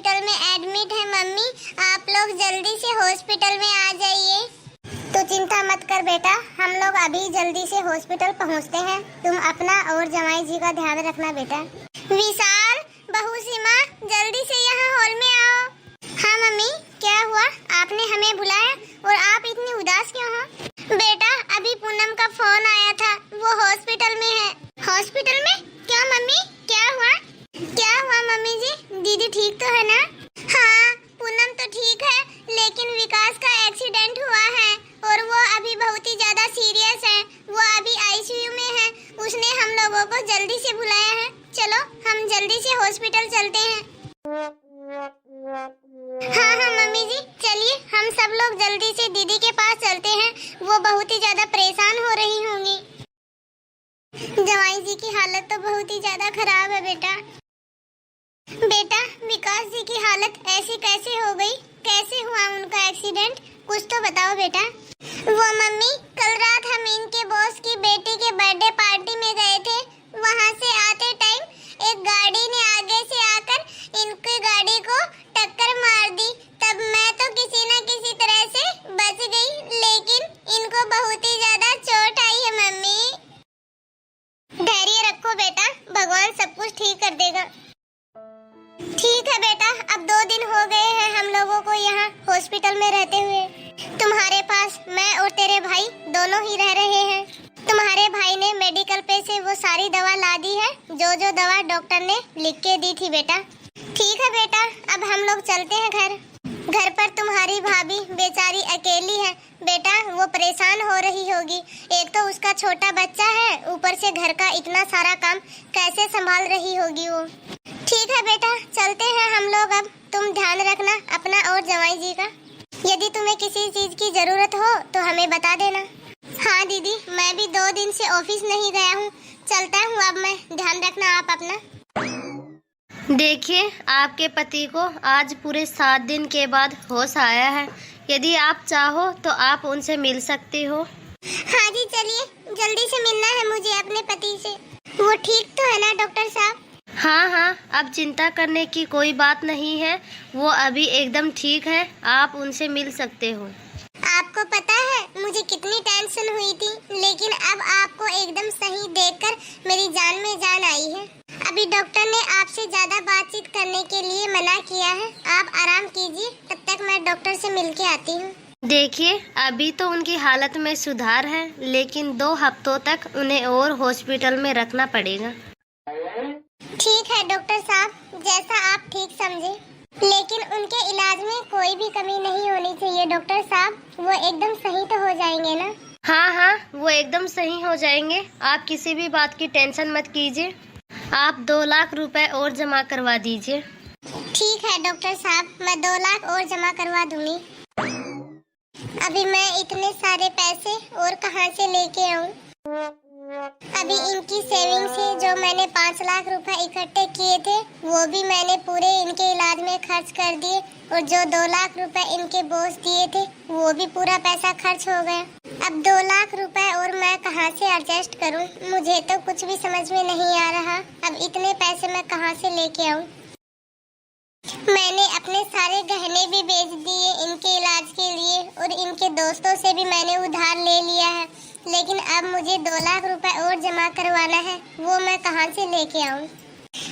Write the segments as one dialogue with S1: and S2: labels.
S1: Hospital में admit है mummy, आप लोग जल्दी से हॉस्पिटल में आ जाइए। तो चिंता मत कर बेटा, हम लोग अभी जल्दी से हॉस्पिटल पहुंचते हैं। तुम अपना और जमाई जी का ध्यान रखना बेटा। विशाल, बहू सीमा, जल्दी से यहाँ हॉल में आओ। हाँ मम्मी, क्या हुआ? आपने हमें बुलाया और आप इतनी उदास क्यों हो? बेटा, अभी पूनम का फोन आया था, वो हॉस्पिटल में है। हॉस्पिटल में? क्या मम्मी, क्या हुआ? क्या हुआ मम्मी जी? दीदी ठीक तो है ना? हाँ, पूनम तो ठीक है, लेकिन विकास का एक्सीडेंट हुआ है और वो अभी बहुत ही ज्यादा सीरियस है। वो अभी आईसीयू में है। उसने हम लोगों को जल्दी से बुलाया है। चलो हम जल्दी से हॉस्पिटल चलते हैं। हाँ हाँ मम्मी जी, चलिए हम सब लोग जल्दी से दीदी के पास चलते हैं। वो बहुत ही ज्यादा परेशान हो रही होंगी। जवाई जी की हालत तो बहुत ही ज्यादा खराब है बेटा। बेटा, विकास जी की हालत ऐसी कैसे हो गई? कैसे हुआ उनका एक्सीडेंट? कुछ तो बताओ बेटा। वो मम्मी, कल रात हम इनके बॉस की बेटी के बर्थडे पार्टी में गए थे। वहाँ से आते टाइम एक गाड़ी ने आगे से आकर इनकी गाड़ी को टक्कर मार दी। तब मैं तो किसी न किसी तरह से बच गई, लेकिन इनको बहुत ही ज्यादा चोट आई है मम्मी। धैर्य रखो बेटा, भगवान सब कुछ ठीक कर देगा। ठीक है बेटा, अब 2 दिन हो गए हैं हम लोगों को यहाँ हॉस्पिटल में रहते हुए। तुम्हारे पास मैं और तेरे भाई दोनों ही रह रहे हैं। तुम्हारे भाई ने मेडिकल पे से वो सारी दवा ला दी है, जो दवा डॉक्टर ने लिख के दी थी बेटा। ठीक है बेटा, अब हम लोग चलते हैं घर। घर पर तुम्हारी भाभी बेचारी अकेली है बेटा, वो परेशान हो रही होगी। एक तो उसका छोटा बच्चा है, ऊपर से घर का इतना सारा काम कैसे संभाल रही होगी वो। ठीक है बेटा, चलते हैं हम लोग अब। तुम ध्यान रखना अपना और जवाई जी का। यदि तुम्हें किसी चीज की जरूरत हो तो हमें बता देना। हाँ दीदी, मैं भी 2 दिन से ऑफिस नहीं गया हूँ। चलता हूँ अब मैं, ध्यान रखना आप अपना।
S2: देखिए, आपके पति को आज पूरे 7 दिन के बाद होश आया है। यदि आप चाहो तो आप उनसे मिल सकती हो।
S1: हाँ जी, चलिए, जल्दी से मिलना है मुझे अपने पति से। वो ठीक तो है ना डॉक्टर साहब?
S2: हाँ हाँ, अब चिंता करने की कोई बात नहीं है, वो अभी एकदम ठीक है। आप उनसे मिल सकते हो।
S1: आपको पता है मुझे कितनी टेंशन हुई थी, लेकिन अब आपको एकदम सही देखकर मेरी जान में जान आई है। अभी डॉक्टर ने आपसे ज्यादा बातचीत करने के लिए मना किया है। आप आराम कीजिए, तब तक मैं डॉक्टर से मिलके आती हूँ।
S2: देखिए, अभी तो उनकी हालत में सुधार है, लेकिन 2 हफ्तों तक उन्हें और हॉस्पिटल में रखना पड़ेगा।
S1: ठीक है डॉक्टर साहब, जैसा आप ठीक समझे, लेकिन उनके इलाज में कोई भी कमी नहीं होनी चाहिए डॉक्टर साहब। वो एकदम सही तो हो जाएंगे ना? हाँ
S2: हाँ, वो एकदम सही हो जाएंगे। आप किसी भी बात की टेंशन मत कीजिए। आप 2 लाख रुपए और जमा करवा दीजिए।
S1: ठीक है डॉक्टर साहब, मैं 2 लाख और जमा करवा दूंगी। अभी मैं इतने सारे पैसे और कहाँ से लेके आऊँ? अभी इनकी सेविंग से जो मैंने 5 लाख रुपए इकट्ठे किए थे, वो भी मैंने पूरे इनके इलाज में खर्च कर दिए। और जो 2 लाख रुपए इनके बॉस दिए थे, वो भी पूरा पैसा खर्च हो गया। अब 2 लाख रुपए और मैं कहाँ से एडजस्ट करूँ? मुझे तो कुछ भी समझ में नहीं आ रहा। अब इतने पैसे मैं कहाँ से लेके आऊँ? मैंने अपने सारे गहने भी बेच दिए इनके इलाज के लिए, और इनके दोस्तों से भी मैंने उधार ले लिया है। लेकिन अब मुझे 2 लाख रुपए और जमा करवाना है, वो मैं कहाँ से लेके आऊँ?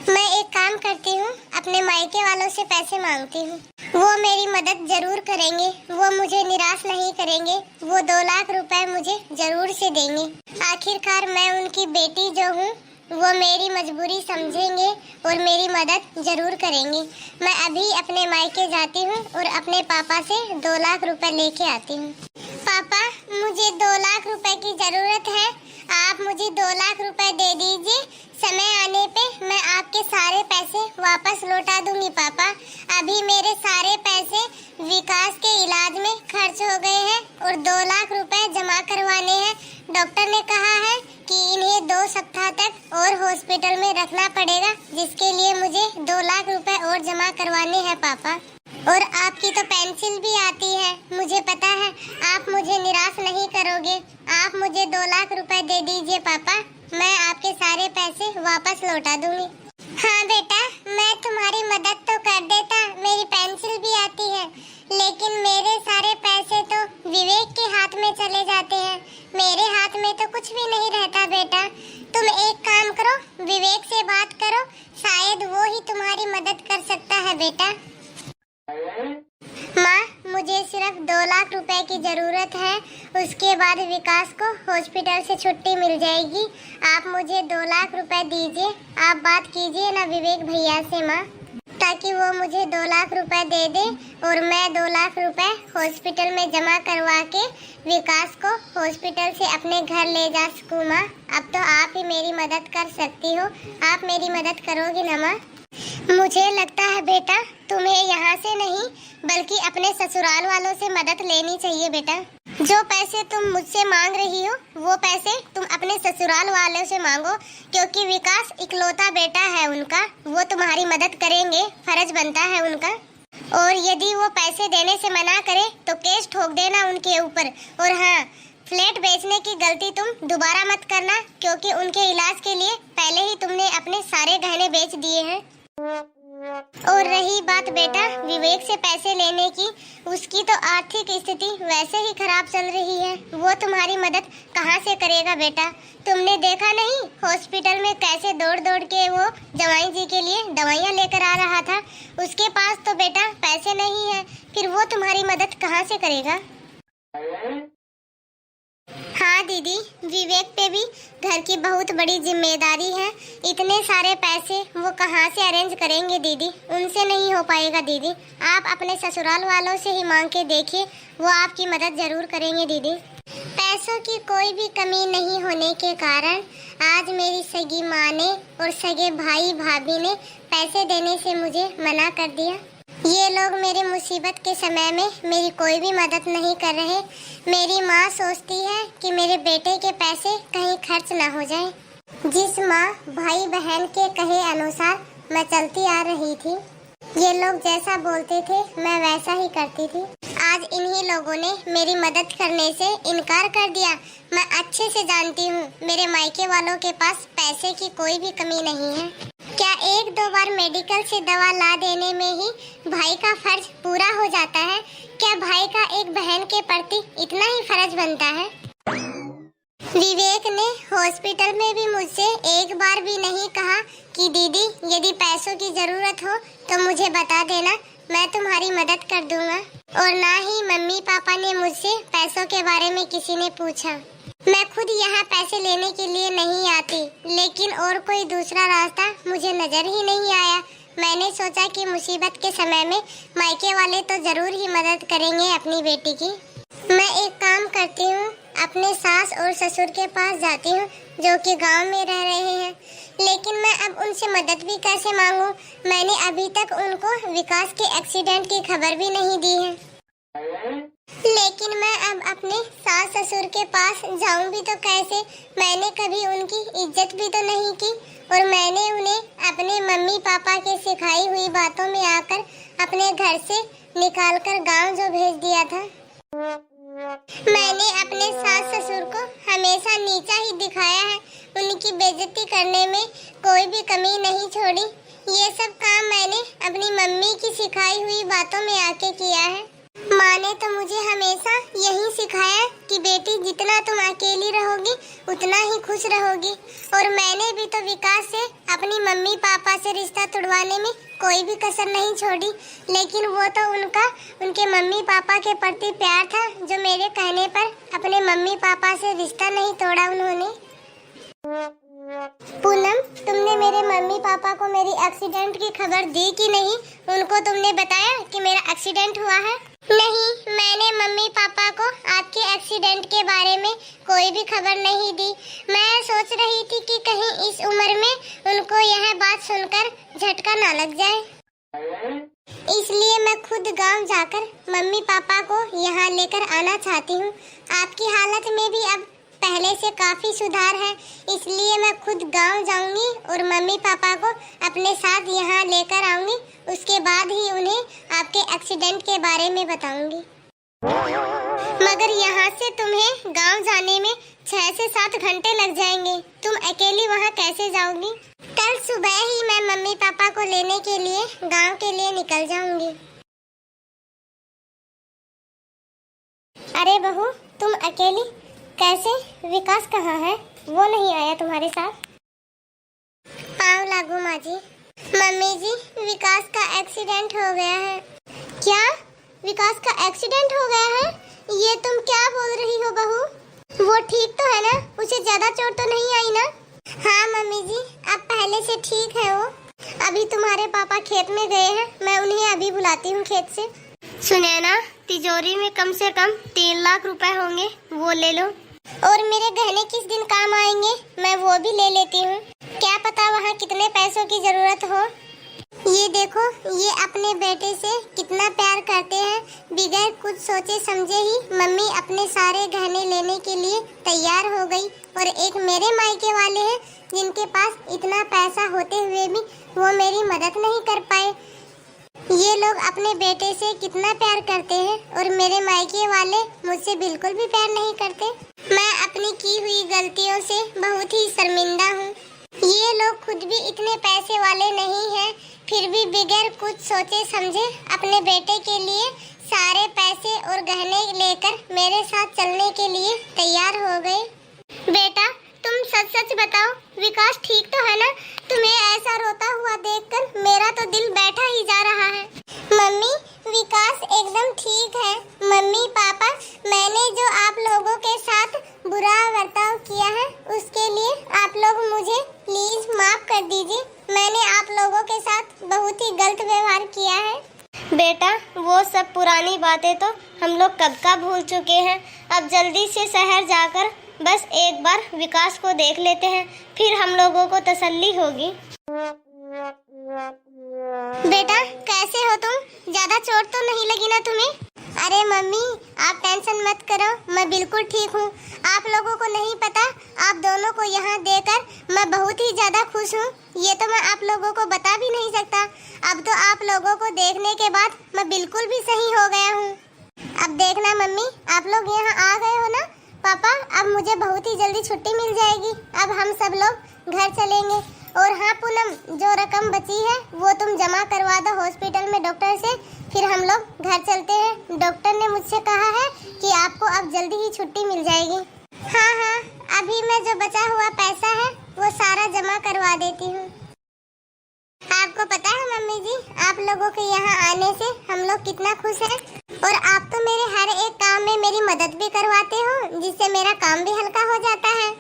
S1: मैं एक काम करती हूँ, अपने मायके वालों से पैसे मांगती हूँ। वो मेरी मदद जरूर करेंगे, वो मुझे निराश नहीं करेंगे। वो 2 लाख रुपए मुझे जरूर से देंगे। आखिरकार मैं उनकी बेटी जो हूँ, वो मेरी मजबूरी समझेंगे और मेरी मदद जरूर करेंगे। मैं अभी अपने मायके जाती हूँ और अपने पापा से 2 लाख रुपए लेके आती हूँ। पापा, मुझे 2 लाख रुपए की जरूरत है। आप मुझे 2 लाख रुपए दे दीजिए। समय आने पे मैं आपके सारे पैसे वापस लौटा दूंगी पापा। अभी मेरे सारे पैसे विकास के इलाज में खर्च हो गए हैं और 2 लाख रुपए जमा करवाने हैं। डॉक्टर ने कहा है कि इन्हें 2 सप्ताह तक और हॉस्पिटल में रखना पड़ेगा, जिसके लिए मुझे 2 लाख रुपए और जमा करवाने हैं पापा। और आपकी तो पेंसिल भी आती है, मुझे पता है आप मुझे निराश नहीं करोगे। आप मुझे 2 लाख रुपए दे दीजिए पापा, मैं आपके सारे पैसे वापस लौटा दूंगी। हाँ बेटा, मैं तुम्हारी मदद तो कर देता, में चले जाते हैं। मेरे हाथ में तो कुछ भी नहीं रहता बेटा। तुम एक काम करो, विवेक से बात करो, शायद वो ही तुम्हारी मदद कर सकता है बेटा। माँ, मुझे सिर्फ 2 लाख रुपए की जरूरत है, उसके बाद विकास को हॉस्पिटल से छुट्टी मिल जाएगी। आप मुझे 2 लाख रुपए दीजिए। आप बात कीजिए ना विवेक भैया से माँ, ताकि वो मुझे 2 लाख रुपए दे दे और मैं 2 लाख रुपए हॉस्पिटल में जमा करवा के विकास को हॉस्पिटल से अपने घर ले जा सकूँ माँ। अब तो आप ही मेरी मदद कर सकती हो, आप मेरी मदद करोगी ना माँ? मुझे लगता है बेटा तुम्हें यहाँ से नहीं बल्कि अपने ससुराल वालों से मदद लेनी चाहिए बेटा। जो पैसे तुम मुझसे मांग रही हो वो पैसे तुम अपने ससुराल वालों से मांगो, क्योंकि विकास इकलौता बेटा है उनका, वो तुम्हारी मदद करेंगे, फर्ज बनता है उनका। और यदि वो पैसे देने से मना करे तो केस ठोक देना उनके ऊपर। और हाँ, फ्लैट बेचने की गलती तुम दोबारा मत करना, क्योंकि उनके इलाज के लिए पहले ही तुमने अपने सारे गहने बेच दिए हैं। और रही बात बेटा विवेक से पैसे लेने की, उसकी तो आर्थिक स्थिति वैसे ही खराब चल रही है, वो तुम्हारी मदद कहाँ से करेगा बेटा? तुमने देखा नहीं हॉस्पिटल में कैसे दौड़ दौड़ के वो जवाई जी के लिए दवाइयाँ लेकर आ रहा था। उसके पास तो बेटा पैसे नहीं है, फिर वो तुम्हारी मदद कहाँ से करेगा? हाँ दीदी, विवेक पे भी घर की बहुत बड़ी जिम्मेदारी है। इतने सारे पैसे वो कहाँ से अरेंज करेंगे दीदी? उनसे नहीं हो पाएगा दीदी। आप अपने ससुराल वालों से ही मांग के देखिए, वो आपकी मदद जरूर करेंगे दीदी। पैसों की कोई भी कमी नहीं होने के कारण आज मेरी सगी माँ ने और सगे भाई भाभी ने पैसे देने से मुझे मना कर दिया। ये लोग मेरे मुसीबत के समय में मेरी कोई भी मदद नहीं कर रहे। मेरी माँ सोचती है कि मेरे बेटे के पैसे कहीं खर्च ना हो जाए। जिस माँ भाई बहन के कहे अनुसार मैं चलती आ रही थी, ये लोग जैसा बोलते थे मैं वैसा ही करती थी। आज इन्हीं लोगों ने मेरी मदद करने से इनकार कर दिया। मैं अच्छे से जानती हूँ मेरे मायके वालों के पास पैसे की कोई भी कमी नहीं है। क्या 1-2 बार मेडिकल से दवा ला देने में ही भाई का फर्ज पूरा हो जाता है? क्या भाई का एक बहन के प्रति इतना ही फर्ज बनता है? विवेक ने हॉस्पिटल में भी मुझसे एक बार भी नहीं कहा कि दीदी यदि पैसों की जरूरत हो तो मुझे बता देना, मैं तुम्हारी मदद कर दूंगा। और ना ही मम्मी पापा ने मुझसे पैसों के बारे में किसी ने पूछा। मैं खुद यहाँ पैसे लेने के लिए नहीं आती, लेकिन और कोई दूसरा रास्ता मुझे नजर ही नहीं आया। मैंने सोचा कि मुसीबत के समय में मायके वाले तो जरूर ही मदद करेंगे अपनी बेटी की। मैं एक काम करती हूँ, अपने सास और ससुर के पास जाती हूँ जो कि गांव में रह रहे हैं। लेकिन मैं अब उनसे मदद भी कैसे मांगूं? मैंने अभी तक उनको विकास के एक्सीडेंट की खबर भी नहीं दी है। लेकिन मैं अब अपने सास ससुर के पास जाऊं भी तो कैसे? मैंने कभी उनकी इज्जत भी तो नहीं की और मैंने उन्हें अपने मम्मी पापा के सिखाई हुई बातों में आकर अपने घर से निकालकर गांव जो भेज दिया था। मैंने अपने सास ससुर को हमेशा नीचा ही दिखाया है, उनकी बेइज्जती करने में कोई भी कमी नहीं छोड़ी। ये सब काम मैंने अपनी मम्मी की सिखाई हुई बातों में आके किया है। माँ ने तो मुझे हमेशा यही सिखाया कि बेटी जितना तुम अकेली रहोगी उतना ही खुश रहोगी। और मैंने भी तो विकास से अपनी मम्मी पापा से रिश्ता तुड़वाने में कोई भी कसर नहीं छोड़ी। लेकिन वो तो उनके मम्मी पापा के प्रति प्यार था जो मेरे कहने पर अपने मम्मी पापा से रिश्ता नहीं तोड़ा उन्होंने। पूनम, तुमने मेरे मम्मी पापा को मेरी एक्सीडेंट की खबर दी कि नहीं? उनको तुमने बताया कि मेरा एक्सीडेंट हुआ है? नहीं, मैंने मम्मी पापा को आपके एक्सीडेंट के बारे में कोई भी खबर नहीं दी। मैं सोच रही थी कि कहीं इस उम्र में उनको यह बात सुनकर झटका ना लग जाए, इसलिए मैं खुद गांव जाकर मम्मी पापा को यहाँ लेकर आना चाहती हूँ। आपकी हालत में भी अब पहले से काफी सुधार है, इसलिए मैं खुद गांव जाऊंगी और मम्मी पापा को अपने साथ यहाँ लेकर आऊंगी। उसके बाद ही उन्हें आपके एक्सीडेंट के बारे में बताऊंगी। मगर यहाँ से तुम्हें गांव जाने में 6 से 7 घंटे लग जाएंगे। तुम अकेली वहाँ कैसे जाओगी? कल सुबह ही मैं मम्मी पापा को लेने के लिए गांव के लिए निकल जाऊंगी। अरे बहू, तुम अकेली कैसे? विकास कहाँ है? वो नहीं आया तुम्हारे साथ? पाँव लागू माँ जी। मम्मी जी, विकास का एक्सीडेंट हो गया है। क्या? विकास का एक्सीडेंट हो गया है? ये तुम क्या बोल रही हो बहू? वो ठीक तो है ना? उसे ज्यादा चोट तो नहीं आई ना? हाँ मम्मी जी, अब पहले से ठीक है वो। अभी तुम्हारे पापा खेत में गए हैं, मैं उन्हें अभी बुलाती हूँ खेत से।
S2: सुनैना, तिजोरी में कम से कम 3 लाख रुपए होंगे, वो ले लो।
S1: और मेरे गहने किस दिन काम आएंगे, मैं वो भी ले लेती हूँ। क्या पता वहाँ कितने पैसों की जरूरत हो। ये देखो, ये अपने बेटे से कितना प्यार करते हैं। बिगैर कुछ सोचे समझे ही मम्मी अपने सारे गहने लेने के लिए तैयार हो गई। और एक मेरे मायके वाले हैं जिनके पास इतना पैसा होते हुए भी वो मेरी मदद नहीं कर पाए। ये लोग अपने बेटे से कितना प्यार करते हैं और मेरे मायके वाले मुझसे बिल्कुल भी प्यार नहीं करते। मैं अपनी की हुई गलतियों से बहुत ही शर्मिंदा हूँ। ये लोग खुद भी इतने पैसे वाले नहीं हैं, फिर भी बगैर कुछ सोचे समझे अपने बेटे के लिए सारे पैसे और गहने लेकर मेरे साथ चलने के लिए तैयार हो गए। बेटा, तुम सच सच बताओ, विकास ठीक तो है ना? तुम्हें ऐसा रोता हुआ देखकर मेरा तो दिल बैठा ही जा रहा है। मम्मी, विकास एकदम ठीक है। मम्मी पापा, मैंने जो आप लोगों के साथ बुरा बर्ताव किया है उसके लिए आप लोग मुझे प्लीज माफ कर दीजिए। मैंने आप लोगों के साथ बहुत ही गलत व्यवहार किया है।
S2: बेटा, वो सब पुरानी बातें तो हम लोग कब का भूल चुके हैं। अब जल्दी से शहर जाकर बस एक बार विकास को देख लेते हैं, फिर हम लोगों को तसल्ली होगी।
S1: बेटा, कैसे हो तुम? ज्यादा चोट तो नहीं लगी ना तुम्हें? अरे मम्मी, आप टेंशन मत करो, मैं बिल्कुल ठीक हूँ। आप लोगों को नहीं पता, आप दोनों को यहाँ देखकर मैं बहुत ही ज्यादा खुश हूँ। ये तो मैं आप लोगों को बता भी नहीं सकता। अब तो आप लोगों को देखने के बाद मैं बिल्कुल भी सही हो गया हूँ। अब देखना मम्मी, आप लोग यहाँ आ गए हो ना? पापा, अब मुझे बहुत ही जल्दी छुट्टी मिल जाएगी। अब हम सब लोग घर चलेंगे। और हाँ पूनम, जो रकम बची है वो तुम जमा करवा दो हॉस्पिटल में डॉक्टर से, फिर हम लोग घर चलते हैं। डॉक्टर ने मुझसे कहा है कि आपको अब जल्दी ही छुट्टी मिल जाएगी। हाँ, अभी मैं जो बचा हुआ पैसा है वो सारा जमा करवा देती हूँ। आपको पता है मम्मी जी, आप लोगों के यहाँ आने से हम लोग कितना खुश हैं। और आप तो मेरे हर एक काम में मेरी मदद भी करवाते हो, जिससे मेरा काम भी हल्का हो जाता है।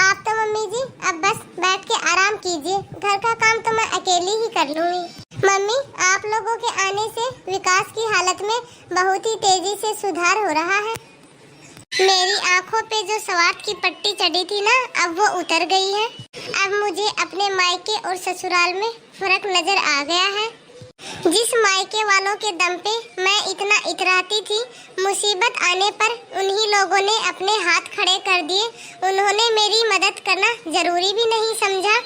S1: आप तो मम्मी जी अब बस बैठ के आराम कीजिए, घर का काम तो मैं अकेली ही कर लूँगी। मम्मी, आप लोगों के आने से विकास की हालत में बहुत ही तेजी से सुधार हो रहा है। मेरी आंखों पे जो स्वाद की पट्टी चढ़ी थी ना, अब वो उतर गई है। अब मुझे अपने मायके और ससुराल में फर्क नजर आ गया है। जिस मायके वालों के दम पे मैं इतना इतराती थी, मुसीबत आने पर उन्हीं लोगों ने अपने हाथ खड़े कर दिए। उन्होंने मेरी मदद करना जरूरी भी नहीं समझा।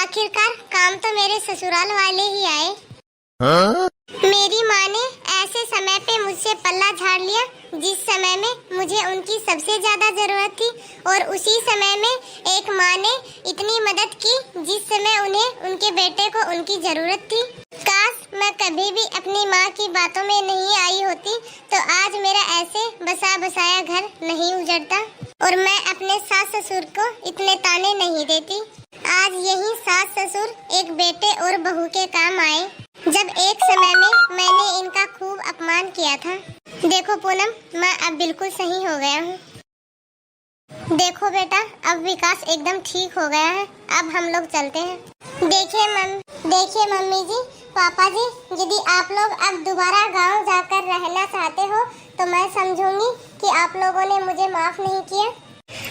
S1: आखिरकार काम तो मेरे ससुराल वाले ही आए। मेरी माँ ने ऐसे समय पे मुझसे पल्ला झाड़ लिया जिस समय में मुझे उनकी सबसे ज्यादा जरूरत थी, और उसी समय में एक माँ ने इतनी मदद की जिस समय उन्हें उनके बेटे को उनकी जरूरत थी। काश मैं कभी भी अपनी माँ की बातों में नहीं आई होती तो आज मेरा ऐसे बसा बसाया घर नहीं उजड़ता और मैं अपने सास ससुर को इतने ताने नहीं देती। आज यही सास ससुर एक बेटे और बहू के काम आए, जब एक समय में मैंने इनका खूब अपमान किया था। देखो पूनम, मैं अब बिल्कुल सही हो गया हूँ। देखो बेटा, अब विकास एकदम ठीक हो गया है। अब हम लोग चलते हैं। देखिए मम्मी जी, पापा जी, यदि आप लोग अब दोबारा गांव जाकर रहना चाहते हो तो मैं समझूंगी कि आप लोगों ने मुझे माफ नहीं किया।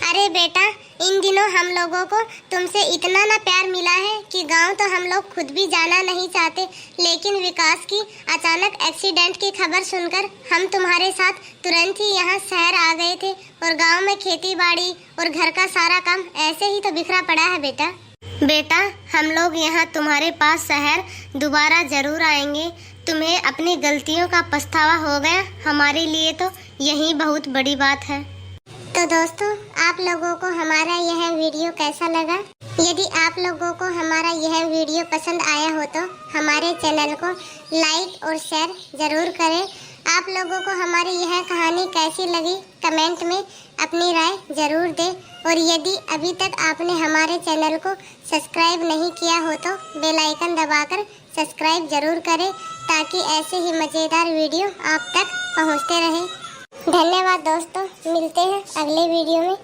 S1: अरे बेटा, इन दिनों हम लोगों को तुमसे इतना ना प्यार मिला है कि गांव तो हम लोग खुद भी जाना नहीं चाहते, लेकिन विकास की अचानक एक्सीडेंट की खबर सुनकर हम तुम्हारे साथ तुरंत ही यहाँ शहर आ गए थे। और गांव में खेती बाड़ी और घर का सारा काम ऐसे ही तो बिखरा पड़ा है बेटा, हम लोग यहाँ तुम्हारे पास शहर दोबारा जरूर आएंगे। तुम्हें अपनी गलतियों का पछतावा हो गया, हमारे लिए तो यही बहुत बड़ी बात है। तो दोस्तों, आप लोगों को हमारा यह वीडियो कैसा लगा? यदि आप लोगों को हमारा यह वीडियो पसंद आया हो तो हमारे चैनल को लाइक और शेयर जरूर करें। आप लोगों को हमारी यह कहानी कैसी लगी कमेंट में अपनी राय जरूर दें और यदि अभी तक आपने हमारे चैनल को सब्सक्राइब नहीं किया हो तो बेल आइकन दबाकर सब्सक्राइब जरूर करें ताकि ऐसे ही मज़ेदार वीडियो आप तक पहुंचते रहे। धन्यवाद दोस्तों, मिलते हैं अगले वीडियो में।